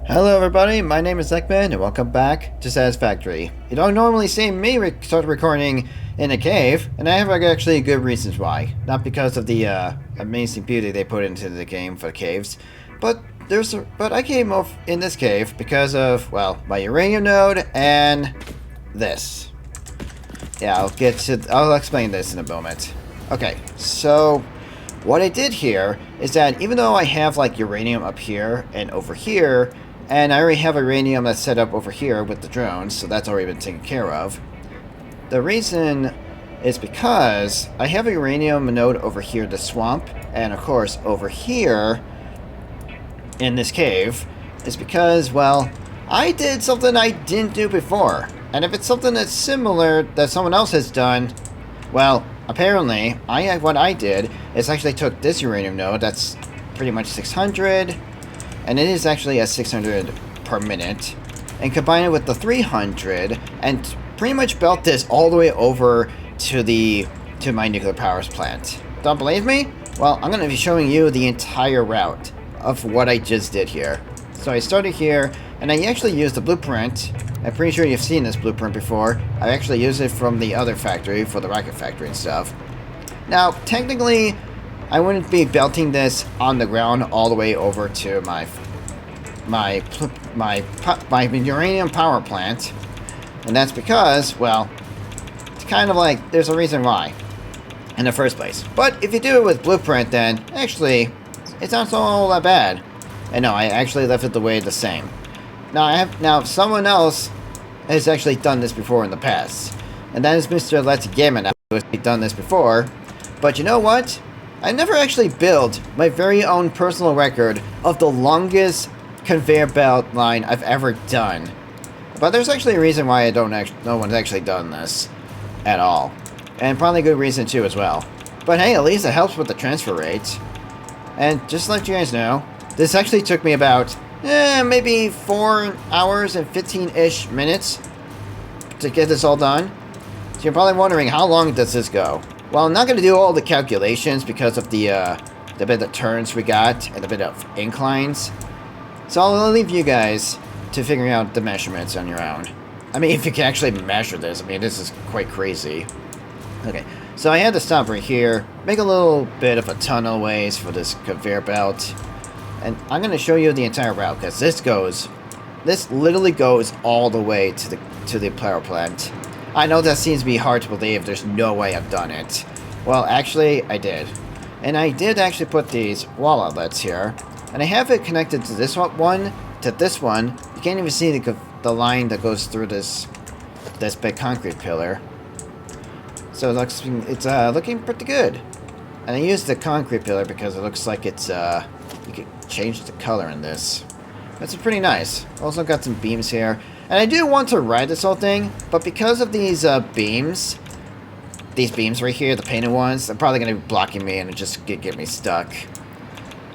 Hello everybody, my name is Zekman and welcome back to Satisfactory. You don't normally see me start recording in a cave, and I have actually good reasons why. Not because of the amazing beauty they put into the game for the caves, but I came off in this cave because of, well, my uranium node and this. Yeah, I'll explain this in a moment. Okay, so what I did here is that even though I have like uranium up here and over here, and I already have uranium that's set up over here with the drones, so that's already been taken care of. The reason is because I have a uranium node over here, the swamp, and of course over here in this cave is because, well, I did something I didn't do before. And if it's something that's similar that someone else has done, well, apparently, what I did is actually took this uranium node that's pretty much 600, and it is actually at 600 per minute, and combine it with the 300, and pretty much built this all the way over to my nuclear power plant. Don't believe me? Well, I'm going to be showing you the entire route of what I just did here. So I started here, and I actually used the blueprint. I'm pretty sure you've seen this blueprint before. I actually used it from the other factory, for the rocket factory and stuff. Now, technically, I wouldn't be belting this on the ground all the way over to my uranium power plant, and that's because, well, it's kind of like there's a reason why in the first place. But if you do it with blueprint, then actually it's not so all that bad. And no, I actually left it the same. Now someone else has actually done this before in the past, and that is Mr. Let's Gammon, who has done this before. But you know what? I never actually built my very own personal record of the longest conveyor belt line I've ever done. But there's actually a reason why no one's actually done this at all. And probably a good reason too as well. But hey, at least it helps with the transfer rate. And just to let you guys know, this actually took me about, maybe 4 hours and 15-ish minutes to get this all done. So you're probably wondering, how long does this go? Well, I'm not going to do all the calculations because of the bit of turns we got and the bit of inclines. So I'll leave you guys to figuring out the measurements on your own. I mean, if you can actually measure this, I mean, this is quite crazy. Okay, so I had to stop right here, make a little bit of a tunnel ways for this conveyor belt. And I'm going to show you the entire route, because this literally goes all the way to the power plant. I know that seems to be hard to believe. There's no way I've done it. Well, actually, I did. And I did actually put these wall outlets here. And I have it connected to this one, to this one. You can't even see the line that goes through this big concrete pillar. So it's looking pretty good. And I used the concrete pillar because it looks like it's, you could change the color in this. That's pretty nice. Also got some beams here. And I do want to ride this whole thing, but because of these beams right here, the painted ones, they're probably going to be blocking me and it just get me stuck.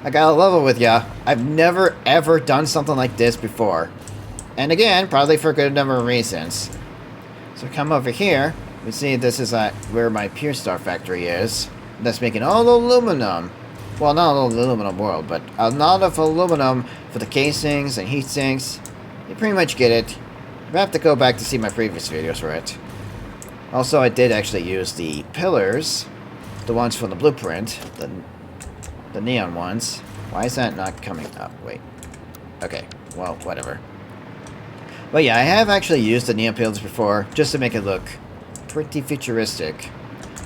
I gotta level with ya. I've never ever done something like this before. And again, probably for a good number of reasons. So come over here. We see this is where my Pure Star factory is. That's making all the aluminum. Well, not all the aluminum world, but a lot of aluminum for the casings and heat sinks. You pretty much get it. You have to go back to see my previous videos for it. Also, I did actually use the pillars, the ones from the blueprint, the neon ones. Why is that not coming up? Wait. Okay, well, whatever. But yeah, I have actually used the neon pillars before, just to make it look pretty futuristic.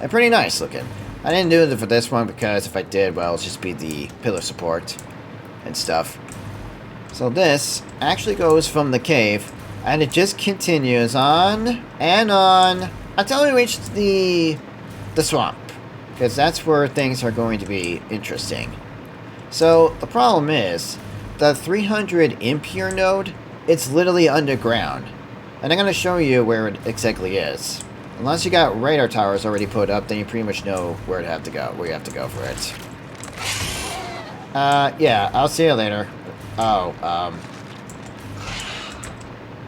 And pretty nice looking. I didn't do it for this one because if I did, well, it'll just be the pillar support and stuff. So this actually goes from the cave, and it just continues on and on until we reach the swamp, because that's where things are going to be interesting. So the problem is, the 300 impure node, it's literally underground, and I'm going to show you where it exactly is. Unless you got radar towers already put up, then you pretty much know where you have to go for it. Yeah, I'll see you later. Oh,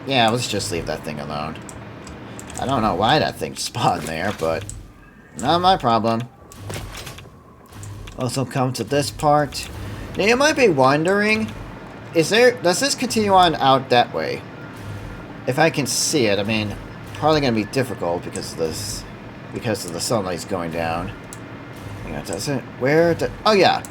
yeah, let's just leave that thing alone. I don't know why that thing spawned there, but not my problem. Also come to this part. Now you might be wondering, does this continue on out that way? If I can see it, I mean, probably going to be difficult because of this, because of the sunlight's going down. Hang on, does it? Oh yeah.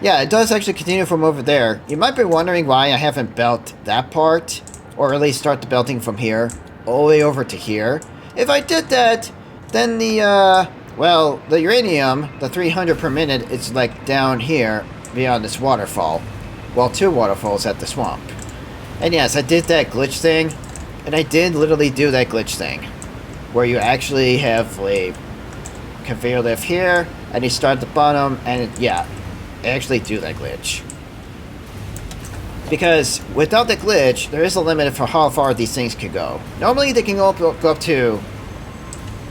Yeah, it does actually continue from over there. You might be wondering why I haven't built that part, or at least start the belting from here, all the way over to here. If I did that, then the, well, the uranium, the 300 per minute, it's like down here beyond this waterfall. Well, 2 waterfalls at the swamp. And yes, I did that glitch thing, and I did literally do that glitch thing, where you actually have a conveyor lift here, and you start at the bottom, and yeah, I actually do that glitch. Because without the glitch, there is a limit for how far these things can go. Normally they can go up to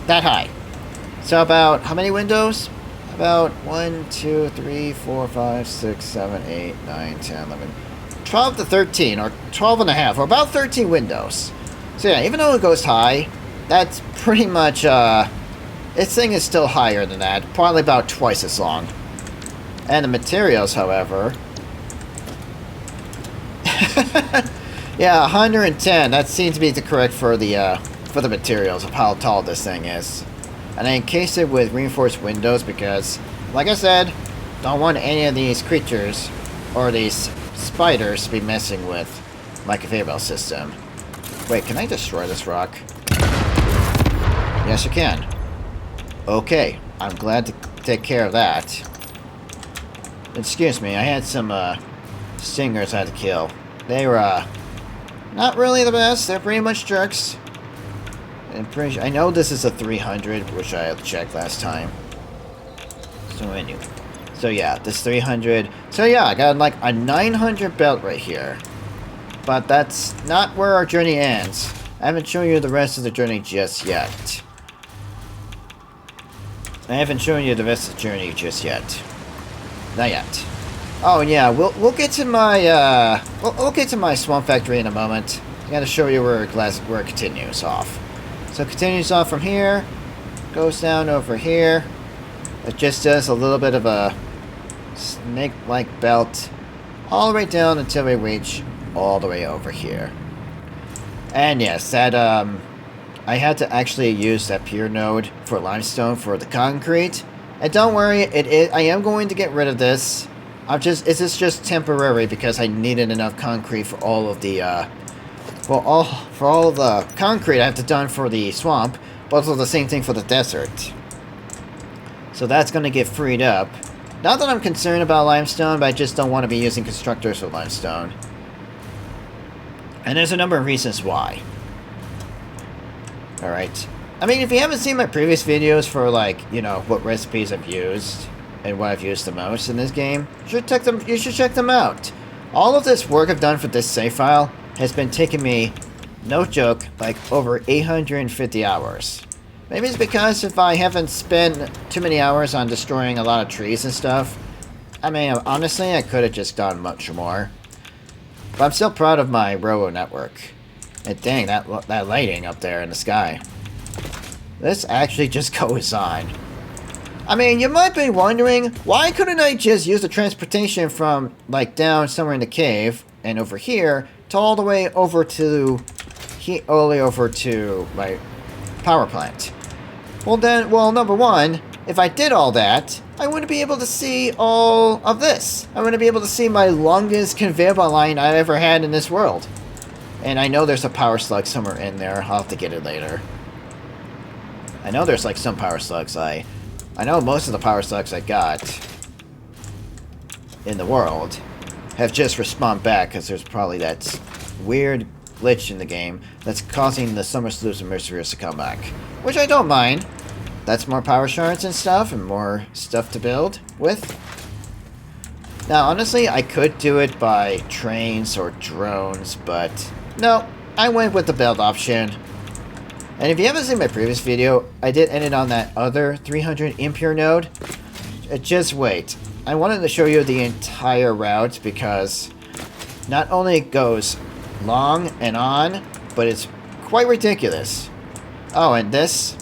that high. So about, how many windows? About 1, 2, 3, 4, 5, 6, 7, 8, 9, 10, 11, 12 to 13, or 12 and a half, or about 13 windows. So yeah, even though it goes high, that's pretty much, this thing is still higher than that, probably about twice as long. And the materials, however... yeah, 110, that seems to be the correct for the materials of how tall this thing is. And I encased it with reinforced windows because, like I said, don't want any of these creatures or these spiders to be messing with my conveyor belt system. Wait, can I destroy this rock? Yes, you can. Okay, I'm glad to take care of that. Excuse me, I had some stingers I had to kill. They were not really the best. They're pretty much jerks. I know this is a 300, which I checked last time. So yeah, this 300. So yeah, I got like a 900 belt right here. But that's not where our journey ends. I haven't shown you the rest of the journey just yet. Not yet. Oh yeah, we'll get to my we'll get to my swamp factory in a moment. I gotta show you where it continues off. So it continues off from here, goes down over here. It just does a little bit of a snake-like belt all the way down until we reach all the way over here. And yes, that I had to actually use that pier node for limestone for the concrete. And don't worry, I am going to get rid of this. This is just temporary because I needed enough concrete for all of the for all of the concrete I have to done for the swamp, but also the same thing for the desert. So that's going to get freed up. Not that I'm concerned about limestone, but I just don't want to be using constructors with limestone. And there's a number of reasons why. Alright. I mean, if you haven't seen my previous videos for, like, you know, what recipes I've used and what I've used the most in this game, you should check them out. All of this work I've done for this save file has been taking me, no joke, like over 850 hours. Maybe it's because if I haven't spent too many hours on destroying a lot of trees and stuff, I mean, honestly, I could have just done much more. But I'm still proud of my robo network. And dang, that lighting up there in the sky. This actually just goes on. I mean, you might be wondering, why couldn't I just use the transportation from, like, down somewhere in the cave and over here to all the way over to my power plant? Well, number one, if I did all that, I wouldn't be able to see all of this. I wouldn't be able to see my longest conveyor belt line I've ever had in this world. And I know there's a power slug somewhere in there. I'll have to get it later. I know there's like some power slugs. I know most of the power slugs I got in the world have just respawned back because there's probably that weird glitch in the game that's causing the Summer Sleuths and Mercenaries to come back. Which I don't mind. That's more power shards and stuff and more stuff to build with. Now, honestly, I could do it by trains or drones, but no, I went with the build option. And if you haven't seen my previous video, I did end it on that other 300 impure node. Just wait. I wanted to show you the entire route because not only it goes long and on, but it's quite ridiculous. Oh, and this,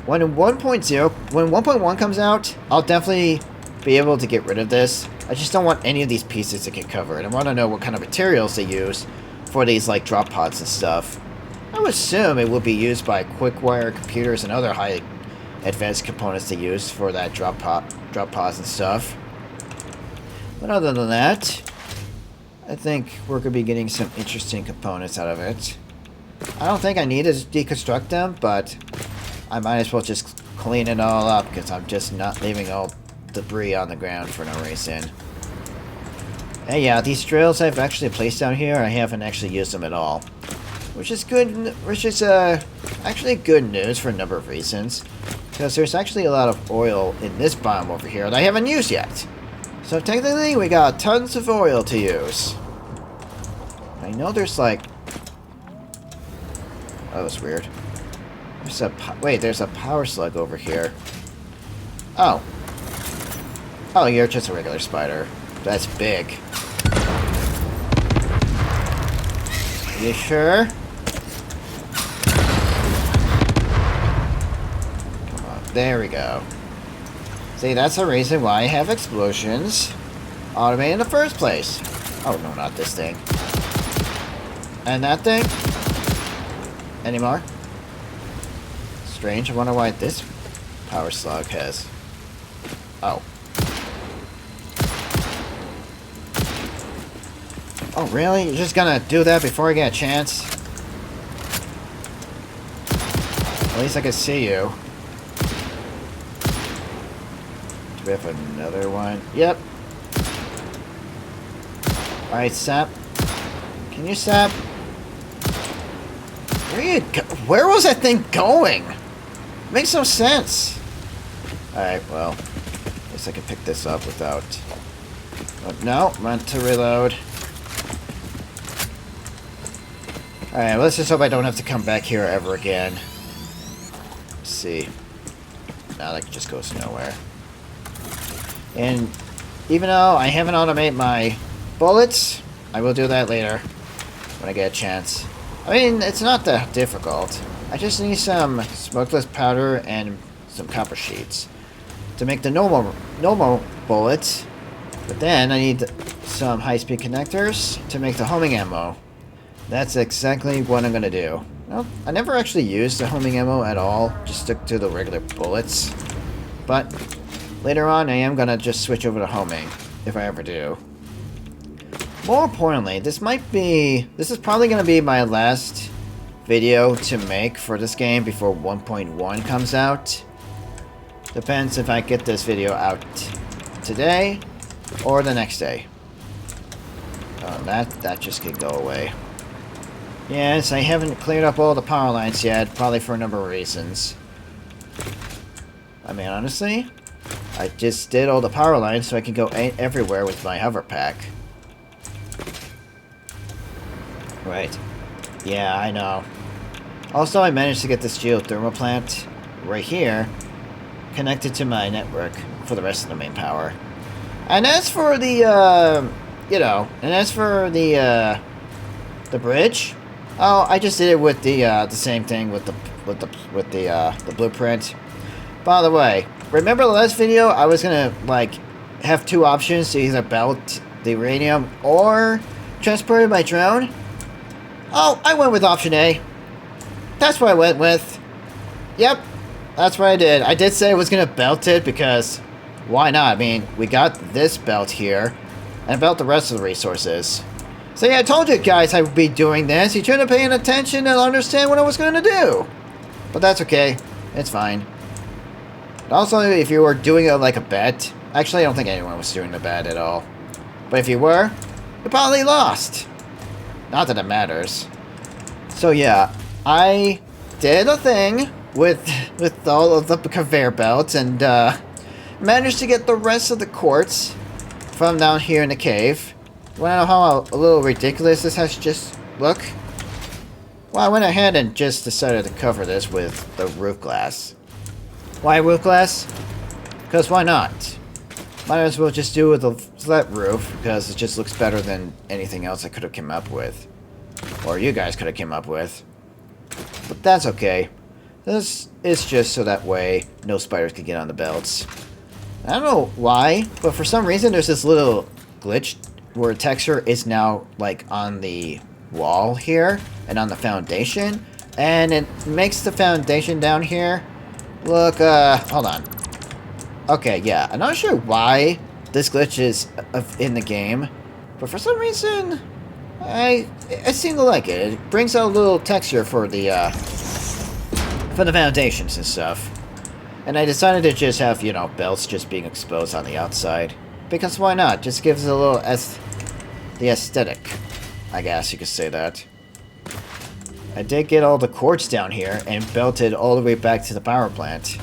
when 1.1 comes out, I'll definitely be able to get rid of this. I just don't want any of these pieces to get covered. I want to know what kind of materials they use for these, like, drop pods and stuff. I would assume it will be used by quick wire computers and other high advanced components they use for that drop pods and stuff. But other than that, I think we're going to be getting some interesting components out of it. I don't think I need to deconstruct them, but I might as well just clean it all up because I'm just not leaving all debris on the ground for no reason. And yeah, these drills I've actually placed down here, I haven't actually used them at all. Which is good, actually good news for a number of reasons. Because there's actually a lot of oil in this biome over here that I haven't used yet. So technically, we got tons of oil to use. I know there's like... Oh, that's weird. There's a power slug over here. Oh. Oh, you're just a regular spider. That's big. You sure? Come on, there we go. See, that's the reason why I have explosions automated in the first place. Oh, no, not this thing. And that thing? Any more? Strange, I wonder why this power slug has... Oh. Oh, really? You're just gonna do that before I get a chance? At least I can see you. Do we have another one? Yep. Alright, sap. Can you sap? Where was that thing going? Makes no sense. Alright, well. I guess I can pick this up without... Oh, no, meant to reload. Alright, let's just hope I don't have to come back here ever again. Let's see. Now that just goes nowhere. And even though I haven't automated my bullets, I will do that later when I get a chance. I mean, it's not that difficult. I just need some smokeless powder and some copper sheets to make the normal bullets. But then I need some high-speed connectors to make the homing ammo. That's exactly what I'm gonna do. Well, I never actually used the homing ammo at all. Just stick to the regular bullets. But later on, I am gonna just switch over to homing if I ever do. More importantly, this is probably gonna be my last video to make for this game before 1.1 comes out. Depends if I get this video out today or the next day. Oh, that just could go away. Yes, I haven't cleared up all the power lines yet, probably for a number of reasons. I mean, honestly, I just did all the power lines so I can go everywhere with my hover pack. Right. Yeah, I know. Also, I managed to get this geothermal plant right here connected to my network for the rest of the main power. And as for the, the bridge, oh, I just did it with the same thing with the blueprint. By the way, remember the last video? I was gonna like have two options to either belt the uranium or transport it by drone. Oh, I went with option A. That's what I went with. Yep, that's what I did. I did say I was gonna belt it because why not? I mean, we got this belt here, and belt the rest of the resources. So yeah, I told you guys I would be doing this. You should have paid attention and understand what I was going to do. But that's okay. It's fine. Also, if you were doing it like a bet... Actually, I don't think anyone was doing the bet at all. But if you were, you probably lost. Not that it matters. So yeah, I did a thing with all of the conveyor belts and managed to get the rest of the quartz from down here in the cave. Want to know how a little ridiculous this has just look? Well, I went ahead and just decided to cover this with the roof glass. Why roof glass? Because why not? Might as well just do it with a flat roof, because it just looks better than anything else I could have come up with. Or you guys could have come up with. But that's okay. This is just so that way no spiders can get on the belts. I don't know why, but for some reason there's this little glitch where texture is now like on the wall here and on the foundation, and it makes the foundation down here look, hold on. Okay, yeah, I'm not sure why this glitch is in the game, but for some reason, I seem to like it. It brings out a little texture for the foundations and stuff. And I decided to just have, you know, belts just being exposed on the outside. Because why not? Just gives it a little the aesthetic. I guess you could say that. I did get all the cords down here and belted all the way back to the power plant.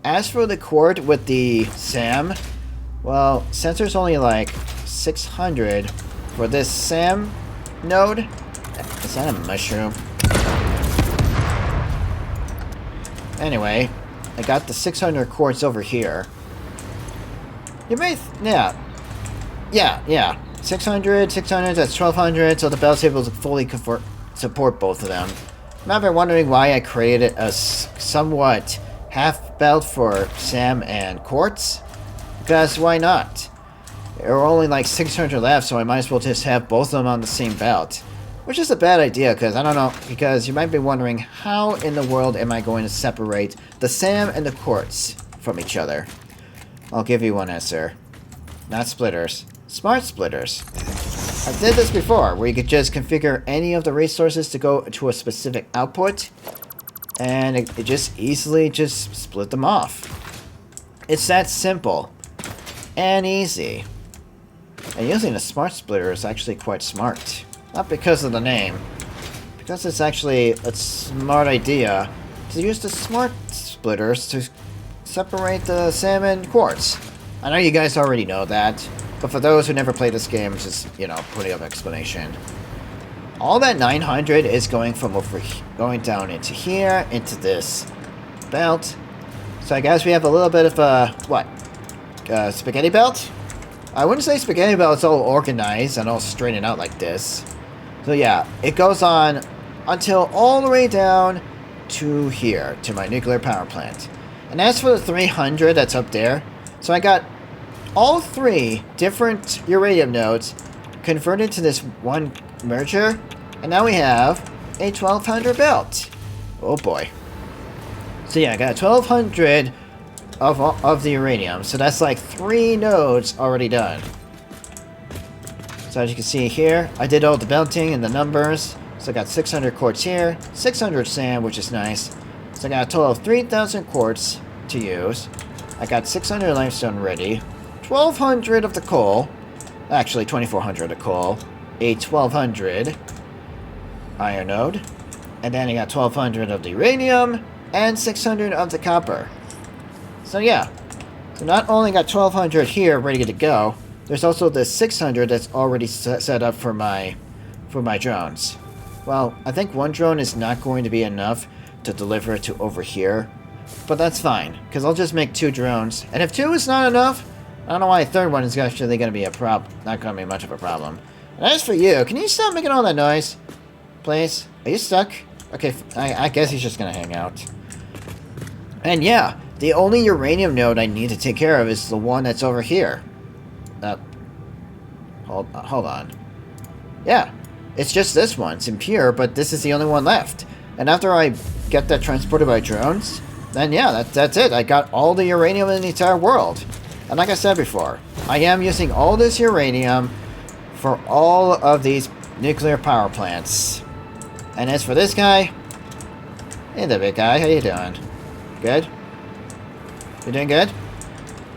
As for the cord with the SAM, well, since there's only like 600 for this SAM node, is that a mushroom? Anyway, I got the 600 quartz over here. You may, yeah. 600, that's 1200, so the belt's able to fully support both of them. Now I've been wondering why I created a somewhat half belt for SAM and quartz. Because why not? There are only like 600 left, so I might as well just have both of them on the same belt. Which is a bad idea, because I don't know, because you might be wondering, how in the world am I going to separate the SAM and the quartz from each other? I'll give you one answer. Not splitters. Smart splitters. I did this before, where you could just configure any of the resources to go to a specific output, and it just easily just split them off. It's that simple. And easy. And using a smart splitter is actually quite smart. Not because of the name, because it's actually a smart idea to use the smart splitters to separate the SAM and quartz. I know you guys already know that, but for those who never played this game, just, you know, putting up explanation. All that 900 is going from going down into here, into this belt. So I guess we have a little bit of a, spaghetti belt? I wouldn't say spaghetti belt, it's all organized and all straightened out like this. So yeah, it goes on until all the way down to here, to my nuclear power plant. And as for the 300 that's up there, so I got all 3 different uranium nodes converted to this one merger, and now we have a 1200 belt. Oh boy. So yeah, I got 1200 of the uranium, so that's like 3 nodes already done. So as you can see here, I did all the belting and the numbers. So I got 600 quartz here, 600 SAM, which is nice. So I got a total of 3,000 quartz to use. I got 600 limestone ready, 1,200 of the coal, actually 2,400 of coal, a 1,200 iron node, and then I got 1,200 of the uranium, and 600 of the copper. So yeah, so not only got 1,200 here ready to go, there's also the 600 that's already set up for my drones. Well, I think one drone is not going to be enough to deliver it to over here, but that's fine, because I'll just make 2 drones, and if 2 is not enough, I don't know why a third one is actually going to be not going to be much of a problem. And as for you, can you stop making all that noise? Please? Are you stuck? Okay, I guess he's just going to hang out. And yeah, the only uranium node I need to take care of is the one that's over here. Hold on. Yeah, it's just this one. It's impure, but this is the only one left. And after I get that transported by drones, then yeah, that's it. I got all the uranium in the entire world. And like I said before, I am using all this uranium for all of these nuclear power plants. And as for this guy, hey there, big guy, how you doing? Good? You doing good?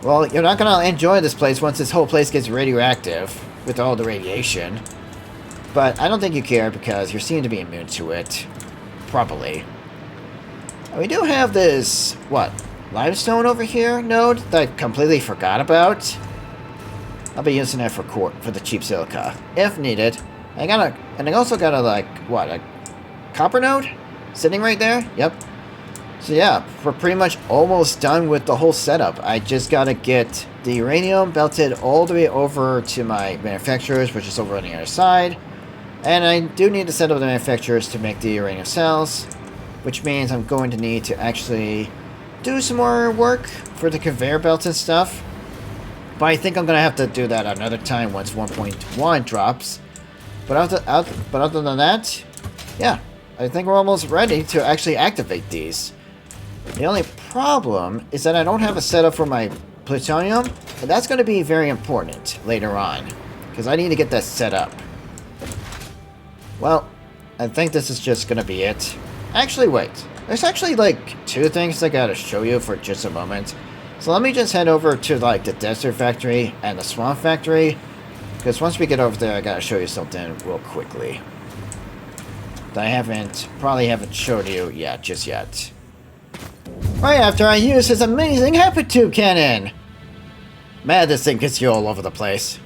Well, you're not gonna enjoy this place once this whole place gets radioactive with all the radiation. But I don't think you care because you seem to be immune to it. Probably. And we do have this, limestone over here node that I completely forgot about. I'll be using it for the cheap silica, if needed. And I also got a copper node? Sitting right there? Yep. So yeah, we're pretty much almost done with the whole setup. I just gotta get the uranium belted all the way over to my manufacturers, which is over on the other side. And I do need to set up the manufacturers to make the uranium cells, which means I'm going to need to actually do some more work for the conveyor belts and stuff. But I think I'm going to have to do that another time once 1.1 drops. But other than that, yeah, I think we're almost ready to actually activate these. The only problem is that I don't have a setup for my plutonium, and that's going to be very important later on, because I need to get that set up. Well, I think this is just going to be it. Actually, wait. There's actually, like, 2 things I gotta show you for just a moment. So let me just head over to, like, the Desert Factory and the Swamp Factory, because once we get over there, I gotta show you something real quickly that I probably haven't showed you yet, just yet. Right after I use his amazing Tube Cannon! Man, this thing gets you all over the place.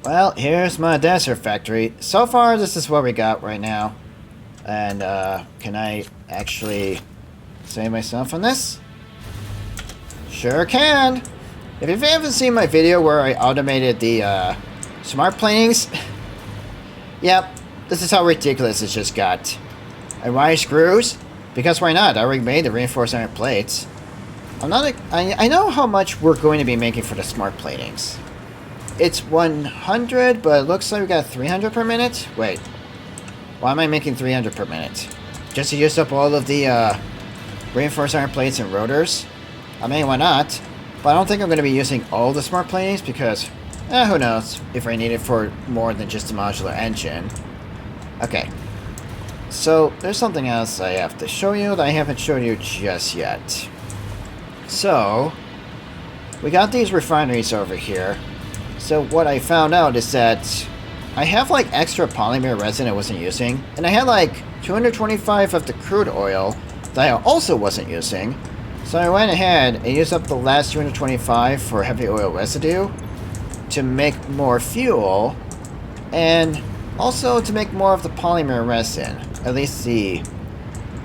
Well, here's my Desert Factory. So far, this is what we got right now. And, can I actually save myself on this? Sure can! If you haven't seen my video where I automated the, smart planings, yep, this is how ridiculous it just got. I wire screws, because why not? I already made the reinforced iron plates. I know how much we're going to be making for the smart platings. It's 100, but it looks like we got 300 per minute? Wait. Why am I making 300 per minute? Just to use up all of the reinforced iron plates and rotors? I mean, why not? But I don't think I'm going to be using all the smart platings because, who knows if I need it for more than just a modular engine. Okay. So, there's something else I have to show you that I haven't shown you just yet. So, we got these refineries over here. So what I found out is that I have like extra polymer resin I wasn't using, and I had like 225 of the crude oil that I also wasn't using. So I went ahead and used up the last 225 for heavy oil residue to make more fuel, and also to make more of the polymer resin, at least the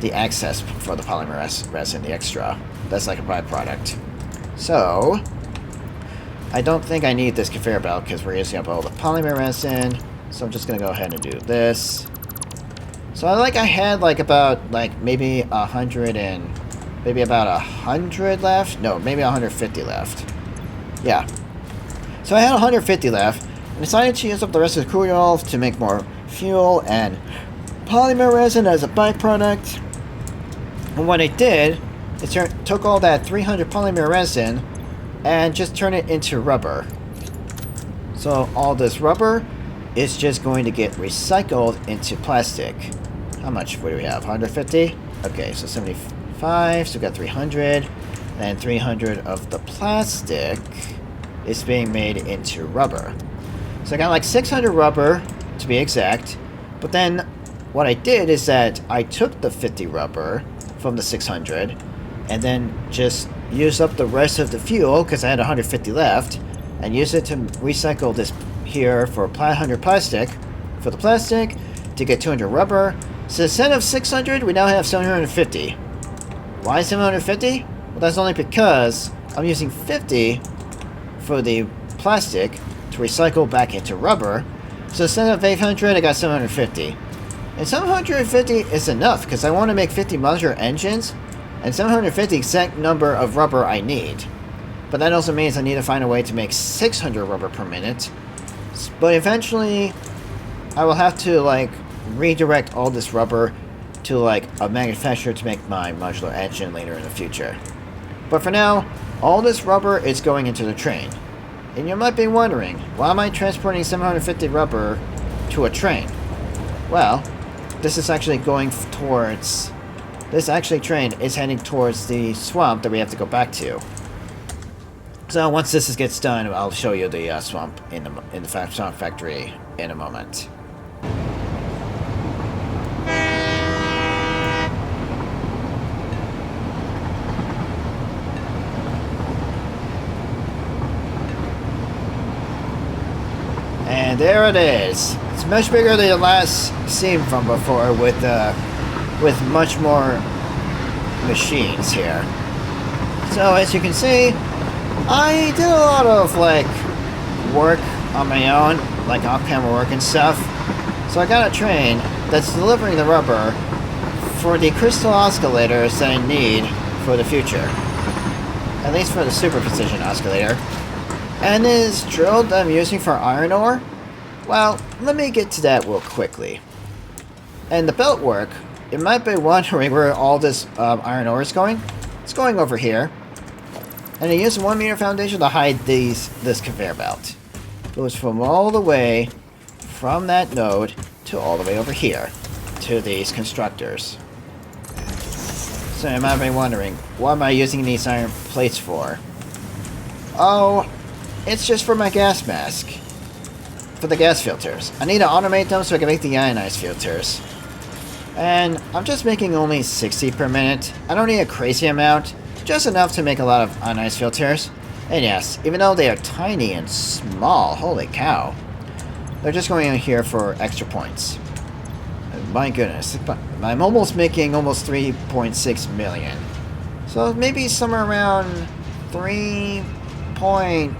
excess for the polymer resin, the extra. That's like a byproduct. So I don't think I need this conveyor belt because we're using up all the polymer resin. So I'm just gonna go ahead and do this. So I had like about like maybe 100 and maybe about 100 left. No, maybe 150 left. Yeah. So I had 150 left and decided to use up the rest of the crude oil to make more fuel and polymer resin as a byproduct. And what I did is took all that 300 polymer resin and just turn it into rubber. So all this rubber is just going to get recycled into plastic. How much do we have? 150? Okay, so 75, so we got 300. And 300 of the plastic is being made into rubber. So I got like 600 rubber, to be exact. But then what I did is that I took the 50 rubber from the 600 and then just use up the rest of the fuel, because I had 150 left, and use it to recycle this here for 100 plastic, for the plastic, to get 200 rubber. So instead of 600, we now have 750. Why 750? Well, that's only because I'm using 50 for the plastic to recycle back into rubber. So instead of 800, I got 750. And 750 is enough, because I want to make 50 modular engines, and 750 exact number of rubber I need. But that also means I need to find a way to make 600 rubber per minute. But eventually, I will have to like redirect all this rubber to like a manufacturer to make my modular engine later in the future. But for now, all this rubber is going into the train. And you might be wondering, why am I transporting 750 rubber to a train? Well, this is actually going towards... This actually train is heading towards the swamp that we have to go back to. So once this gets done, I'll show you the swamp in the swamp factory in a moment. And there it is. It's much bigger than the last scene from before with much more machines here. So as you can see, I did a lot of like work on my own, like off-camera work and stuff. So I got a train that's delivering the rubber for the crystal oscillators that I need for the future. at least for the super precision oscillator. And this drill that I'm using for iron ore, well, let me get to that real quickly. And the belt work, you might be wondering where all this iron ore is going. It's going over here. And I use a 1 meter foundation to hide this conveyor belt. It goes from all the way from that node to all the way over here to these constructors. So you might be wondering, what am I using these iron plates for? Oh, it's just for my gas mask. For the gas filters. I need to automate them so I can make the ionized filters. And I'm just making only 60 per minute. I don't need a crazy amount. Just enough to make a lot of ionized filters. And yes, even though they are tiny and small, holy cow, they're just going in here for extra points. And my goodness, I'm almost making almost 3.6 million. So maybe somewhere around 3 point...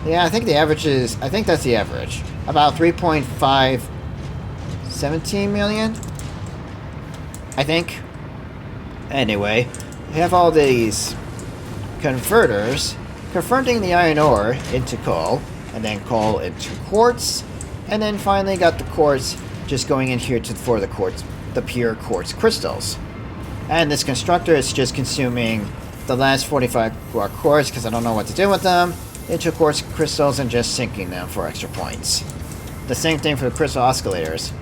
Yeah, I think the average is... I think that's the average. About 3.517 million? I think. Anyway, we have all these converters converting the iron ore into coal, and then coal into quartz, and then finally got the quartz just going in here for the quartz, the pure quartz crystals. And this constructor is just consuming the last 45 quartz, because I don't know what to do with them, into quartz crystals and just sinking them for extra points. The same thing for the crystal oscillators.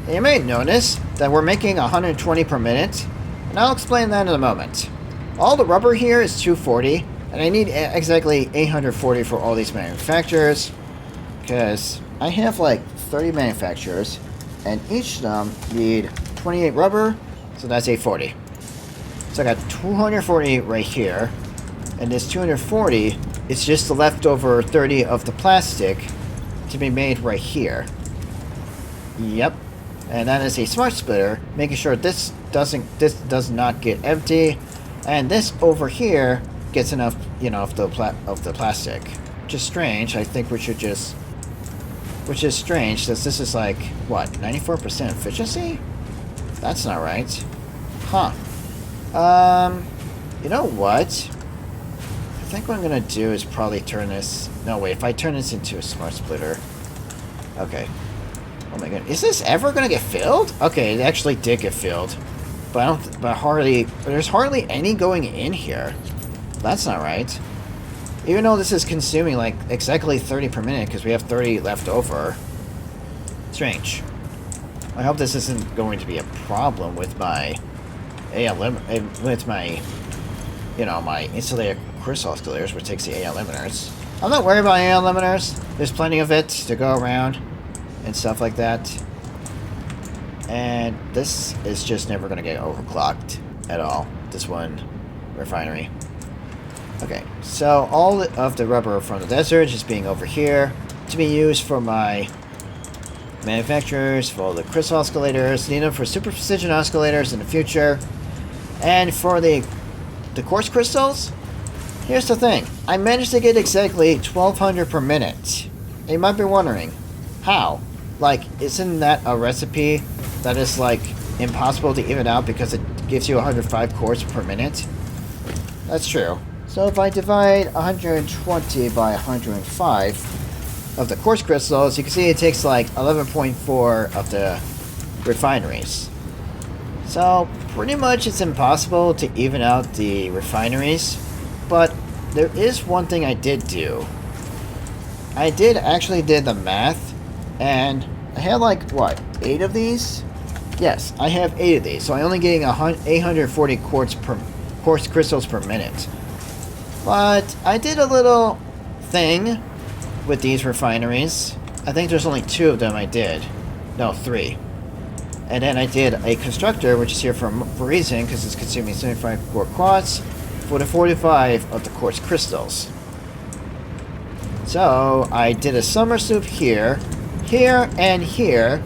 And you may notice that we're making 120 per minute, and I'll explain that in a moment. All the rubber here is 240, and I need exactly 840 for all these manufacturers, because I have like 30 manufacturers, and each of them need 28 rubber, so that's 840. So I got 240 right here, and this 240 is just the leftover 30 of the plastic to be made right here. Yep. And that is a smart splitter, making sure this does not get empty, and this over here gets enough, you know, of the plastic. Which is strange. I think we should just, which is strange, since this is like what, 94% efficiency? That's not right. Huh. You know what? I think what I'm gonna do is probably turn this. No, wait. If I turn this into a smart splitter, okay. Oh my god, is this ever gonna get filled? Okay, it actually did get filled, but there's hardly any going in here. That's not right. Even though this is consuming like exactly 30 per minute because we have 30 left over. Strange. I hope this isn't going to be a problem with my my insulated crystal oscillators, which takes the AL limiters. I'm not worried about AL limiters. There's plenty of it to go around and stuff like that. And this is just never going to get overclocked at all. This one refinery. Okay, so all of the rubber from the desert is being over here to be used for my manufacturers, for all the crystal oscillators, need them for super precision oscillators in the future. And for the quartz crystals, here's the thing. I managed to get exactly 1200 per minute. And you might be wondering, how? Like, isn't that a recipe that is, like, impossible to even out because it gives you 105 quartz per minute? That's true. So if I divide 120 by 105 of the quartz crystals, you can see it takes, like, 11.4 of the refineries. So, pretty much it's impossible to even out the refineries. But there is one thing I did do. I actually did the math. And I had like, what, 8 of these? Yes, I have 8 of these. So I'm only getting 840 quartz crystals per minute. But I did a little thing with these refineries. I think there's only 2 of them I did. No, 3. And then I did a constructor, which is here for a reason, because it's consuming 75 quartz for the 45 of the quartz crystals. So I did a summer soup here, and here.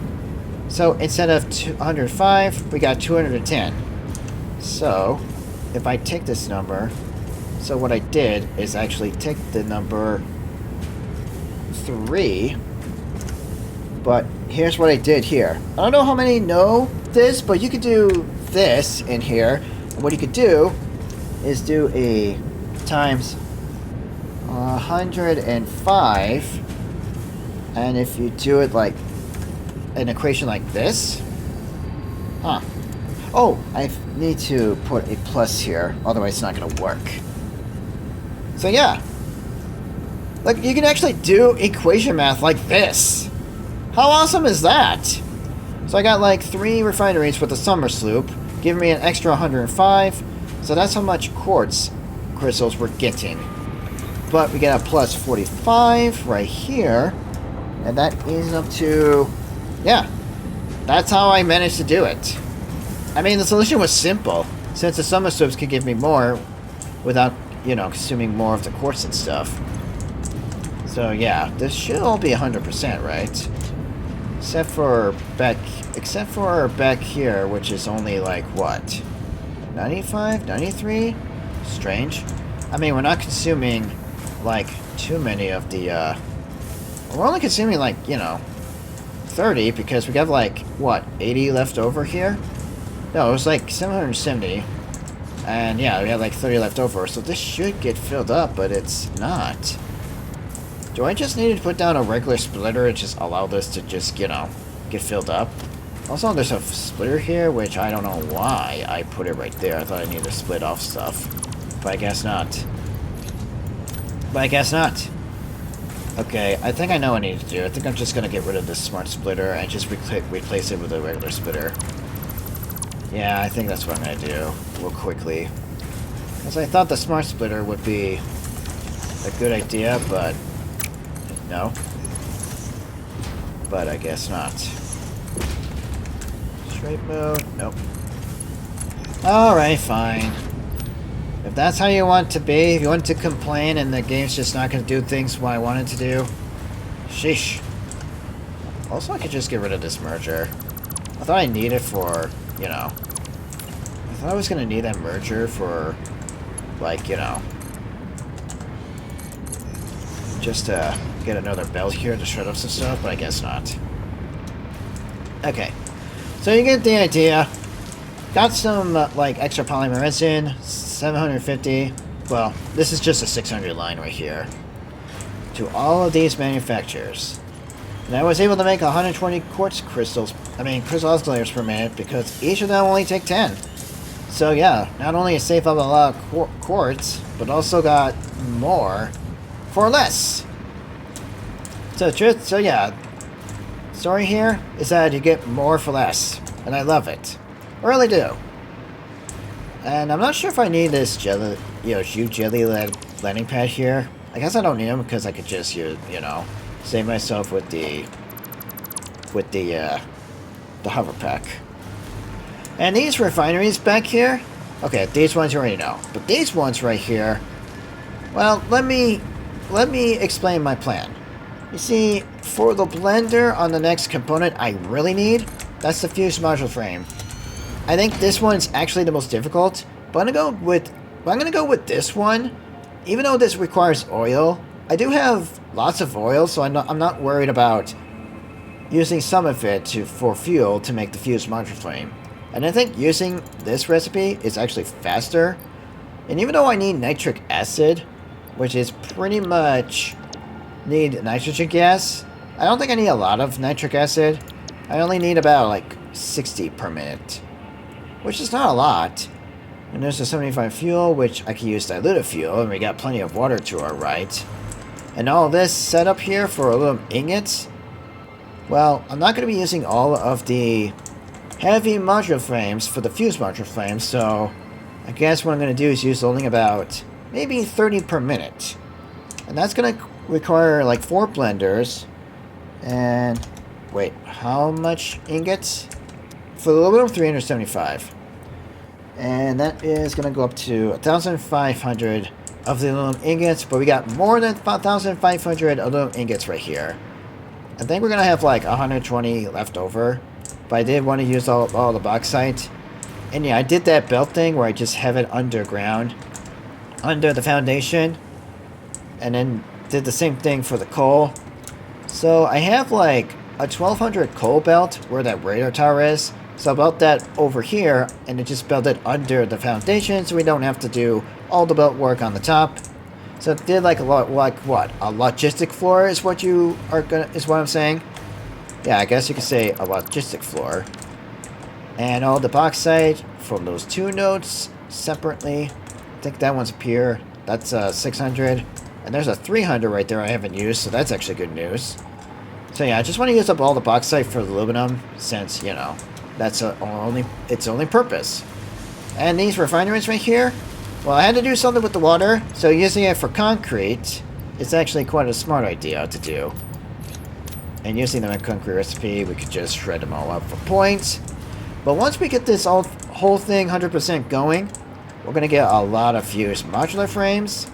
So instead of 205, we got 210. So if I take this number, so what I did is actually take the number 3, but here's what I did here. I don't know how many know this, but you could do this in here. And what you could do is do a times 105, and if you do it like an equation like this, huh? Oh, I need to put a plus here, otherwise it's not going to work. So yeah, like you can actually do equation math like this. How awesome is that? So I got like 3 refineries with the summer sloop, giving me an extra 105. So that's how much quartz crystals we're getting. But we get a plus 45 right here, and that is up to, yeah, that's how I managed to do it. I mean, the solution was simple, since the summer sloops could give me more without, you know, consuming more of the quartz and stuff. So yeah, this should all be 100%, right? Except for back here, which is only like, what? 95? 93? Strange. I mean, we're not consuming, like, too many of the, we're only consuming, like, you know, 30, because we have, like, what, 80 left over here? No, it was, like, 770. And, yeah, we have, like, 30 left over, so this should get filled up, but it's not. Do I just need to put down a regular splitter and just allow this to just, you know, get filled up? Also, there's a splitter here, which I don't know why I put it right there. I thought I needed to split off stuff. But I guess not. Okay, I think I know what I need to do. I think I'm just going to get rid of this smart splitter and just replace it with a regular splitter. Yeah, I think that's what I'm going to do real quickly. Because I thought the smart splitter would be a good idea, but no. But I guess not. Straight mode? Nope. Alright, fine. If that's how you want to be, if you want to complain and the game's just not going to do things what I want it to do, sheesh. Also, I could just get rid of this merger. I thought I needed it for, you know, I thought I was going to need that merger for, like, you know, just to get another belt here to shred up some stuff, but I guess not. Okay, so you get the idea. Got some, like, extra polymer resin, 750. Well, this is just a 600 line right here. To all of these manufacturers. And I was able to make 120 quartz crystal oscillators per minute because each of them only take 10. So yeah, not only save up a lot of quartz, but also got more for less. So yeah, story here is that you get more for less, and I love it. I really do. And I'm not sure if I need this jelly, jute jelly landing pad here. I guess I don't need them because I could just use, save myself with the hover pack. And these refineries back here, okay, these ones you already know, but these ones right here, well, let me explain my plan. You see, for the blender on the next component I really need, that's the fused module frame. I think this one's actually the most difficult, but I'm gonna go with this one. Even though this requires oil, I do have lots of oil, so I'm not worried about using some of it for fuel to make the fused module frame. And I think using this recipe is actually faster. And even though I need nitric acid, which is pretty much need nitrogen gas, I don't think I need a lot of nitric acid. I only need about like 60 per minute, which is not a lot. And there's a 75 fuel, which I can use diluted fuel, and we got plenty of water to our right. And all this setup here for aluminum ingots, well, I'm not going to be using all of the heavy module frames for the fused module frames, so I guess what I'm going to do is use only about maybe 30 per minute. And that's going to require like 4 blenders. And wait, how much ingots? For the aluminum, 375. And that is going to go up to 1,500 of the aluminum ingots, but we got more than 1,500 aluminum ingots right here. I think we're going to have like 120 left over, but I did want to use all the bauxite. And yeah, I did that belt thing where I just have it underground, under the foundation, and then did the same thing for the coal. So I have like a 1,200 coal belt where that radar tower is, So I built that over here, and it just built it under the foundation, so we don't have to do all the belt work on the top. So it did like a lot, like what? A logistic floor is what you are gonna, is what I'm saying? Yeah, I guess you could say a logistic floor. And all the bauxite from those two nodes separately. I think that one's pure. That's 600. And there's a 300 right there I haven't used, so that's actually good news. So yeah, I just want to use up all the bauxite for aluminum, since, you know, that's its only purpose. And these refineries right here, well, I had to do something with the water, so using it for concrete is actually quite a smart idea to do. And using the concrete recipe, we could just shred them all up for points. But once we get this whole thing 100% going, we're going to get a lot of fused modular frames.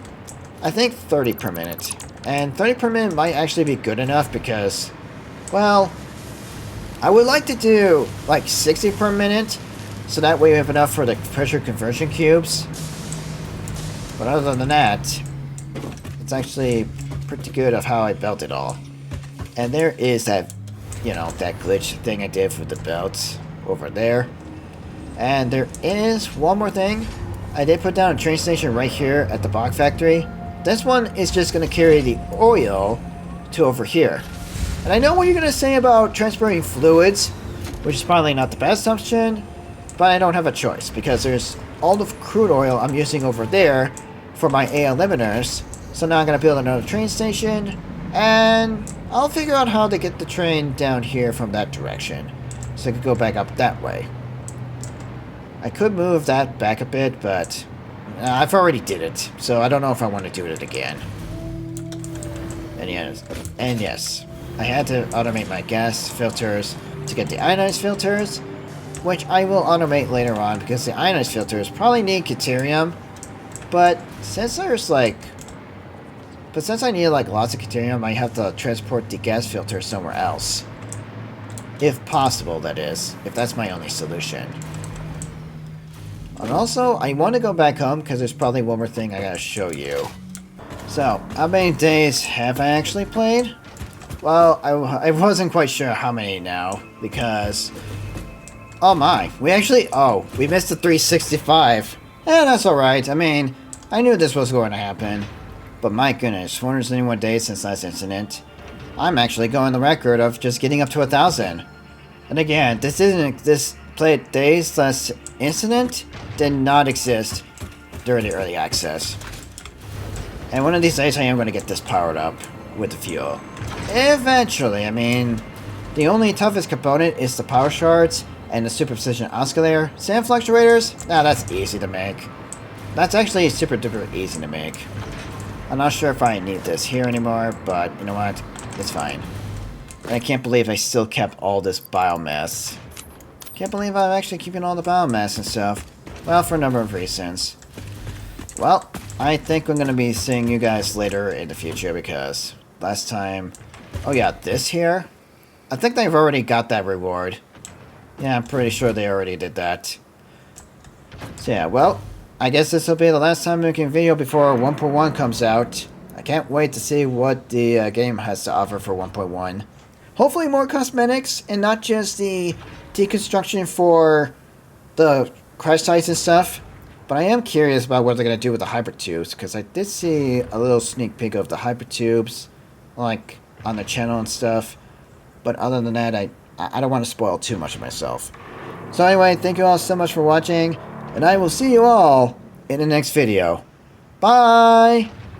I think 30 per minute. And 30 per minute might actually be good enough because, well, I would like to do like 60 per minute, so that way we have enough for the pressure conversion cubes. But other than that, it's actually pretty good of how I built it all. And there is that, you know, that glitch thing I did with the belts over there. And there is one more thing. I did put down a train station right here at the box factory. This one is just going to carry the oil to over here. And I know what you're going to say about transporting fluids, which is probably not the best option, but I don't have a choice because there's all the crude oil I'm using over there for my AL limiters. So now I'm going to build another train station, and I'll figure out how to get the train down here from that direction, so I could go back up that way. I could move that back a bit, but I've already did it, so I don't know if I want to do it again. And yes, I had to automate my gas filters to get the ionized filters, which I will automate later on because the ionized filters probably need deuterium. But since I need like lots of deuterium, I have to transport the gas filter somewhere else. If possible, that is. If that's my only solution. And also, I want to go back home because there's probably one more thing I gotta show you. So, how many days have I actually played? Well, I wasn't quite sure how many now, because... Oh my, we missed the 365. That's alright. I mean, I knew this was going to happen. But my goodness, 471 days since last incident. I'm actually going the record of just getting up to 1,000. And again, this play days last incident did not exist during the early access. And one of these days I am going to get this powered up with the fuel. Eventually, I mean, the only toughest component is the power shards and the super precision oscillator. Sand fluctuators? Nah, that's easy to make. That's actually super duper easy to make. I'm not sure if I need this here anymore, but you know what? It's fine. And I can't believe I still kept all this biomass. Can't believe I'm actually keeping all the biomass and stuff. Well, for a number of reasons. Well, I think I'm going to be seeing you guys later in the future because last time... Oh yeah, this here? I think they've already got that reward. Yeah, I'm pretty sure they already did that. So yeah, well, I guess this will be the last time making a video before 1.1 comes out. I can't wait to see what the game has to offer for 1.1. Hopefully more cosmetics and not just the deconstruction for the crash sites and stuff. But I am curious about what they're going to do with the hypertubes, because I did see a little sneak peek of the hypertubes, like, on the channel and stuff. But other than that, I don't want to spoil too much of myself. So anyway, thank you all so much for watching, and I will see you all in the next video. Bye!